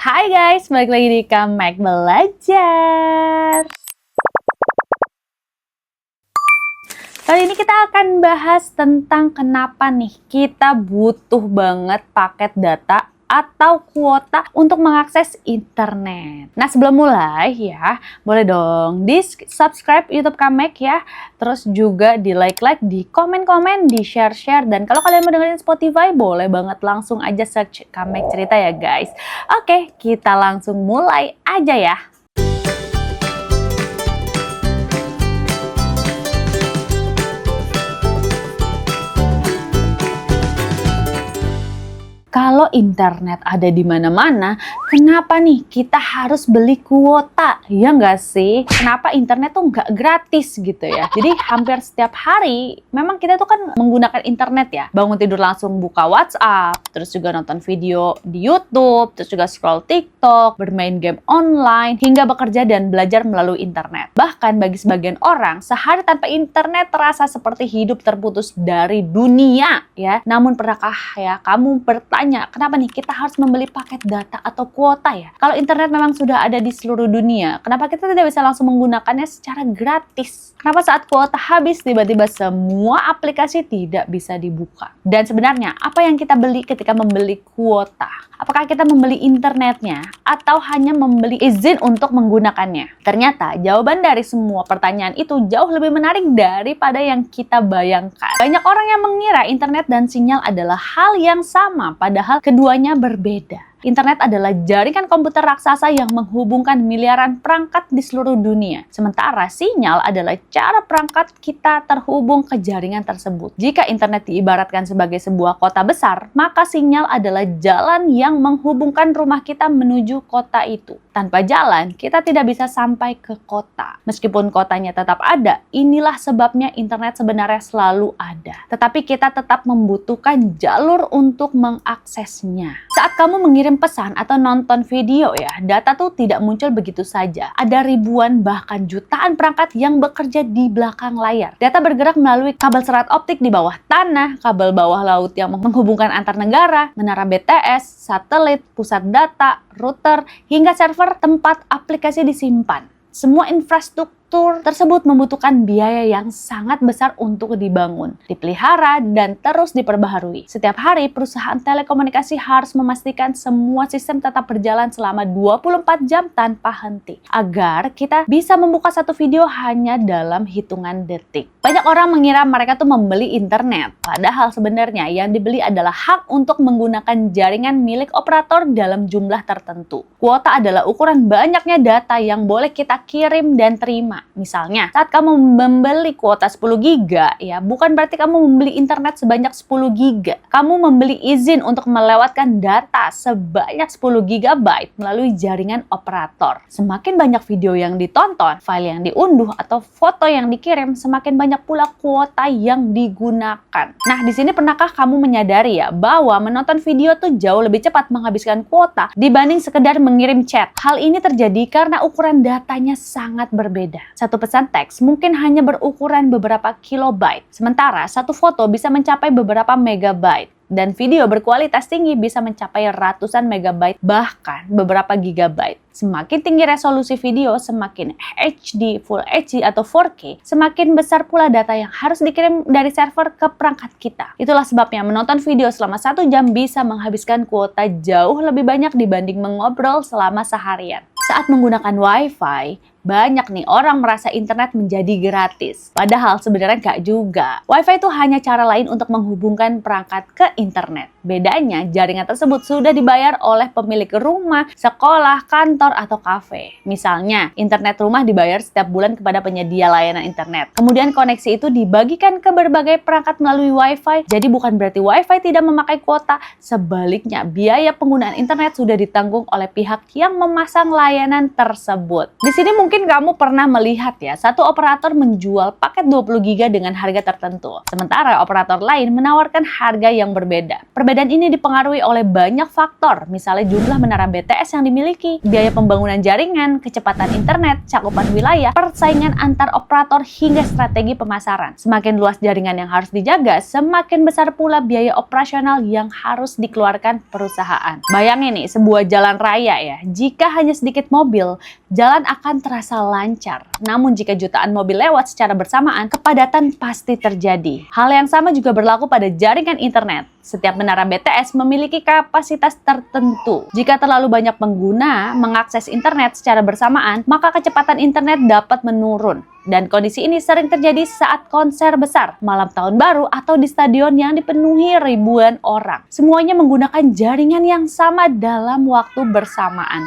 Hai guys, balik lagi di Kamek Belajar. Kali ini kita akan bahas tentang kenapa nih kita butuh banget paket data atau kuota untuk mengakses internet. Nah, sebelum mulai ya, boleh dong di-subscribe YouTube Kamek ya. Terus juga di-like, di komen-komen, di-share-share. Dan kalau kalian mau dengerin Spotify, boleh banget langsung aja search Kamek Cerita ya guys. Oke, kita langsung mulai aja ya. Kalau internet ada di mana-mana, kenapa nih kita harus beli kuota? Ya nggak sih? Kenapa internet tuh nggak gratis gitu ya? Jadi hampir setiap hari, memang kita tuh kan menggunakan internet ya. Bangun tidur langsung buka WhatsApp, terus juga nonton video di YouTube, terus juga scroll TikTok, bermain game online, hingga bekerja dan belajar melalui internet. Bahkan bagi sebagian orang, sehari tanpa internet terasa seperti hidup terputus dari dunia ya. Namun pernahkah ya kamu bertanya, kenapa nih kita harus membeli paket data atau kuota ya? Kalau internet memang sudah ada di seluruh dunia, kenapa kita tidak bisa langsung menggunakannya secara gratis? Kenapa saat kuota habis tiba-tiba semua aplikasi tidak bisa dibuka? Dan sebenarnya apa yang kita beli ketika membeli kuota? Apakah kita membeli internetnya atau hanya membeli izin untuk menggunakannya? Ternyata jawaban dari semua pertanyaan itu jauh lebih menarik daripada yang kita bayangkan. Banyak orang yang mengira internet dan sinyal adalah hal yang sama, padahal keduanya berbeda. Internet adalah jaringan komputer raksasa yang menghubungkan miliaran perangkat di seluruh dunia. Sementara sinyal adalah cara perangkat kita terhubung ke jaringan tersebut. Jika internet diibaratkan sebagai sebuah kota besar, maka sinyal adalah jalan yang menghubungkan rumah kita menuju kota itu. Tanpa jalan, kita tidak bisa sampai ke kota. Meskipun kotanya tetap ada, inilah sebabnya internet sebenarnya selalu ada. Tetapi kita tetap membutuhkan jalur untuk mengaksesnya. Saat kamu mengirim pesan atau nonton video ya, data tuh tidak muncul begitu saja. Ada ribuan bahkan jutaan perangkat yang bekerja di belakang layar. Data bergerak melalui kabel serat optik di bawah tanah, kabel bawah laut yang menghubungkan antar negara, menara BTS, satelit, pusat data, router, hingga server tempat aplikasi disimpan. Semua infrastruktur tersebut membutuhkan biaya yang sangat besar untuk dibangun, dipelihara, dan terus diperbaharui. Setiap hari, perusahaan telekomunikasi harus memastikan semua sistem tetap berjalan selama 24 jam tanpa henti, agar kita bisa membuka satu video hanya dalam hitungan detik. Banyak orang mengira mereka tuh membeli internet, padahal sebenarnya yang dibeli adalah hak untuk menggunakan jaringan milik operator dalam jumlah tertentu. Kuota adalah ukuran banyaknya data yang boleh kita kirim dan terima. Misalnya, saat kamu membeli kuota 10 giga, ya bukan berarti kamu membeli internet sebanyak 10 giga. Kamu membeli izin untuk melewatkan data sebanyak 10 GB melalui jaringan operator. Semakin banyak video yang ditonton, file yang diunduh, atau foto yang dikirim, semakin banyak pula kuota yang digunakan. Nah, di sini pernahkah kamu menyadari ya bahwa menonton video tuh jauh lebih cepat menghabiskan kuota dibanding sekedar mengirim chat? Hal ini terjadi karena ukuran datanya sangat berbeda. Satu pesan teks mungkin hanya berukuran beberapa kilobyte, sementara satu foto bisa mencapai beberapa megabyte. Dan video berkualitas tinggi bisa mencapai ratusan megabyte, bahkan beberapa gigabyte. Semakin tinggi resolusi video, semakin HD, Full HD, atau 4K, semakin besar pula data yang harus dikirim dari server ke perangkat kita. Itulah sebabnya menonton video selama 1 jam bisa menghabiskan kuota jauh lebih banyak dibanding mengobrol selama seharian. Saat menggunakan Wi-Fi, banyak nih orang merasa internet menjadi gratis. Padahal sebenarnya nggak juga. Wi-Fi itu hanya cara lain untuk menghubungkan perangkat ke internet. Bedanya, jaringan tersebut sudah dibayar oleh pemilik rumah, sekolah, kantor, atau kafe. Misalnya, internet rumah dibayar setiap bulan kepada penyedia layanan internet. Kemudian koneksi itu dibagikan ke berbagai perangkat melalui Wi-Fi. Jadi bukan berarti Wi-Fi tidak memakai kuota. Sebaliknya, biaya penggunaan internet sudah ditanggung oleh pihak yang memasang layanan tersebut. Di sini mungkin Mungkin kamu pernah melihat ya, satu operator menjual paket 20 GB dengan harga tertentu. Sementara operator lain menawarkan harga yang berbeda. Perbedaan ini dipengaruhi oleh banyak faktor, misalnya jumlah menara BTS yang dimiliki, biaya pembangunan jaringan, kecepatan internet, cakupan wilayah, persaingan antar operator hingga strategi pemasaran. Semakin luas jaringan yang harus dijaga, semakin besar pula biaya operasional yang harus dikeluarkan perusahaan. Bayangin nih, sebuah jalan raya ya, jika hanya sedikit mobil, jalan akan terasa lancar. Namun jika jutaan mobil lewat secara bersamaan, kepadatan pasti terjadi. Hal yang sama juga berlaku pada jaringan internet. Setiap menara BTS memiliki kapasitas tertentu. Jika terlalu banyak pengguna mengakses internet secara bersamaan, maka kecepatan internet dapat menurun. Dan kondisi ini sering terjadi saat konser besar, malam tahun baru, atau di stadion yang dipenuhi ribuan orang. Semuanya menggunakan jaringan yang sama dalam waktu bersamaan.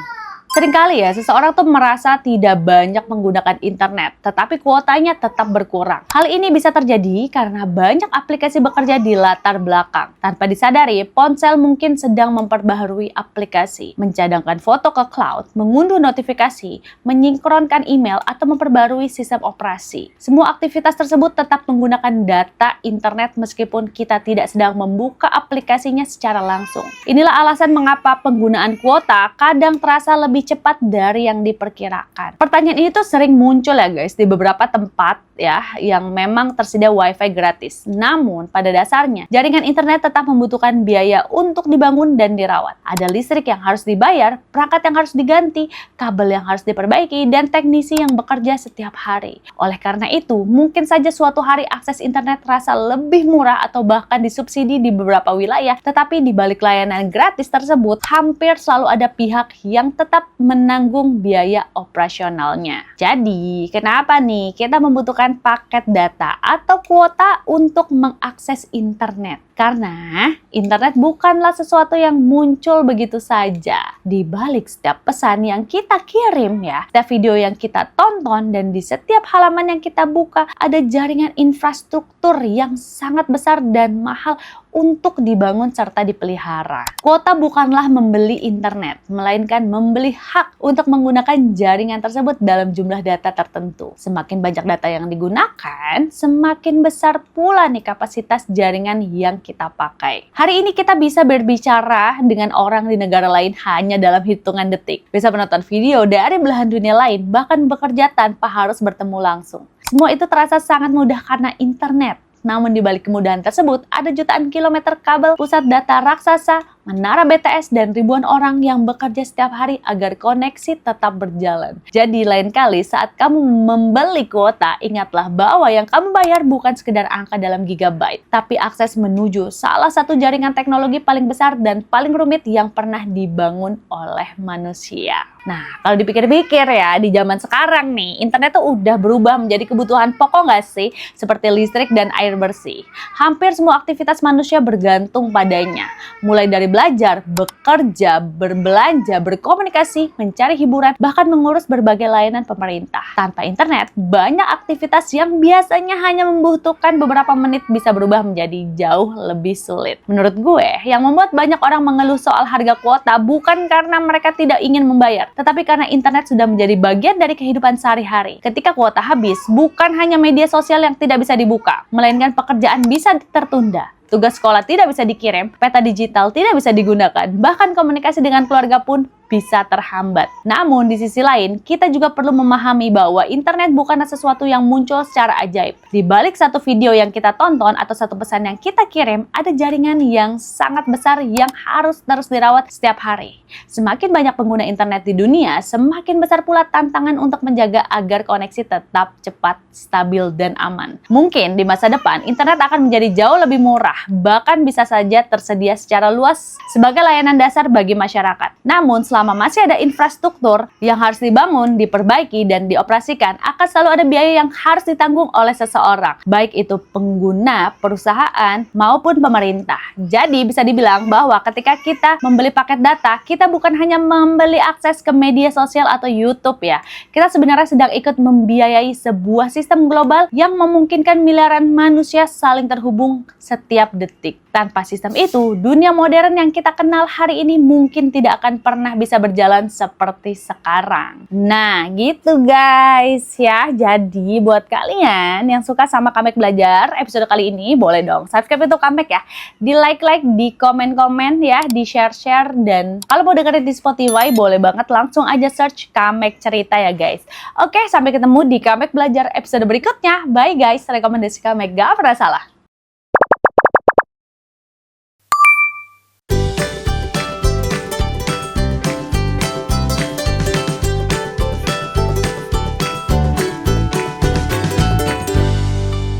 Seringkali ya, seseorang tuh merasa tidak banyak menggunakan internet, tetapi kuotanya tetap berkurang. Hal ini bisa terjadi karena banyak aplikasi bekerja di latar belakang. Tanpa disadari, ponsel mungkin sedang memperbaharui aplikasi, mencadangkan foto ke cloud, mengunduh notifikasi, menyinkronkan email, atau memperbarui sistem operasi. Semua aktivitas tersebut tetap menggunakan data internet meskipun kita tidak sedang membuka aplikasinya secara langsung. Inilah alasan mengapa penggunaan kuota kadang terasa lebih cepat dari yang diperkirakan. Pertanyaan ini tuh sering muncul ya guys di beberapa tempat ya yang memang tersedia wifi gratis. Namun pada dasarnya jaringan internet tetap membutuhkan biaya untuk dibangun dan dirawat. Ada listrik yang harus dibayar, perangkat yang harus diganti, kabel yang harus diperbaiki, dan teknisi yang bekerja setiap hari. Oleh karena itu, mungkin saja suatu hari akses internet terasa lebih murah atau bahkan disubsidi di beberapa wilayah, tetapi di balik layanan gratis tersebut hampir selalu ada pihak yang tetap menanggung biaya operasionalnya. Jadi, kenapa nih kita membutuhkan paket data atau kuota untuk mengakses internet? Karena internet bukanlah sesuatu yang muncul begitu saja. Di balik setiap pesan yang kita kirim ya, setiap video yang kita tonton, dan di setiap halaman yang kita buka, ada jaringan infrastruktur yang sangat besar dan mahal untuk dibangun serta dipelihara. Kuota bukanlah membeli internet, melainkan membeli hak untuk menggunakan jaringan tersebut dalam jumlah data tertentu. Semakin banyak data yang digunakan, semakin besar pula nih kapasitas jaringan yang kita pakai. Hari ini kita bisa berbicara dengan orang di negara lain hanya dalam hitungan detik. Bisa menonton video dari belahan dunia lain, bahkan bekerja tanpa harus bertemu langsung. Semua itu terasa sangat mudah karena internet. Namun di balik kemudahan tersebut, ada jutaan kilometer kabel, pusat data raksasa, menara BTS, dan ribuan orang yang bekerja setiap hari agar koneksi tetap berjalan. Jadi lain kali saat kamu membeli kuota, ingatlah bahwa yang kamu bayar bukan sekedar angka dalam gigabyte, tapi akses menuju salah satu jaringan teknologi paling besar dan paling rumit yang pernah dibangun oleh manusia. Nah, kalau dipikir-pikir ya, di zaman sekarang nih, internet tuh udah berubah menjadi kebutuhan pokok nggak sih? Seperti listrik dan air bersih. Hampir semua aktivitas manusia bergantung padanya. Mulai dari belajar, bekerja, berbelanja, berkomunikasi, mencari hiburan, bahkan mengurus berbagai layanan pemerintah. Tanpa internet, banyak aktivitas yang biasanya hanya membutuhkan beberapa menit bisa berubah menjadi jauh lebih sulit. Menurut gue, yang membuat banyak orang mengeluh soal harga kuota bukan karena mereka tidak ingin membayar, tetapi karena internet sudah menjadi bagian dari kehidupan sehari-hari. Ketika kuota habis, bukan hanya media sosial yang tidak bisa dibuka, melainkan pekerjaan bisa tertunda. Tugas sekolah tidak bisa dikirim, peta digital tidak bisa digunakan, bahkan komunikasi dengan keluarga pun bisa terhambat. Namun di sisi lain, kita juga perlu memahami bahwa internet bukanlah sesuatu yang muncul secara ajaib. Di balik satu video yang kita tonton atau satu pesan yang kita kirim, ada jaringan yang sangat besar yang harus terus dirawat setiap hari. Semakin banyak pengguna internet di dunia, semakin besar pula tantangan untuk menjaga agar koneksi tetap cepat, stabil, dan aman. Mungkin di masa depan, internet akan menjadi jauh lebih murah, bahkan bisa saja tersedia secara luas sebagai layanan dasar bagi masyarakat. Namun, selama masih ada infrastruktur yang harus dibangun, diperbaiki, dan dioperasikan, akan selalu ada biaya yang harus ditanggung oleh seseorang, baik itu pengguna, perusahaan, maupun pemerintah. Jadi, bisa dibilang bahwa ketika kita membeli paket data, kita bukan hanya membeli akses ke media sosial atau YouTube ya. Kita sebenarnya sedang ikut membiayai sebuah sistem global yang memungkinkan miliaran manusia saling terhubung setiap detik. Tanpa sistem itu, dunia modern yang kita kenal hari ini mungkin tidak akan pernah bisa bisa berjalan seperti sekarang. Nah, gitu guys ya. Jadi buat kalian yang suka sama Kamek Belajar episode kali ini, boleh dong subscribe untuk Kamek ya. Di like-like, di komen-komen ya, di share-share, dan kalau mau dengerin di Spotify boleh banget langsung aja search Kamek Cerita ya guys. Oke, sampai ketemu di Kamek Belajar episode berikutnya. Bye guys, rekomendasi Kamek gak pernah salah.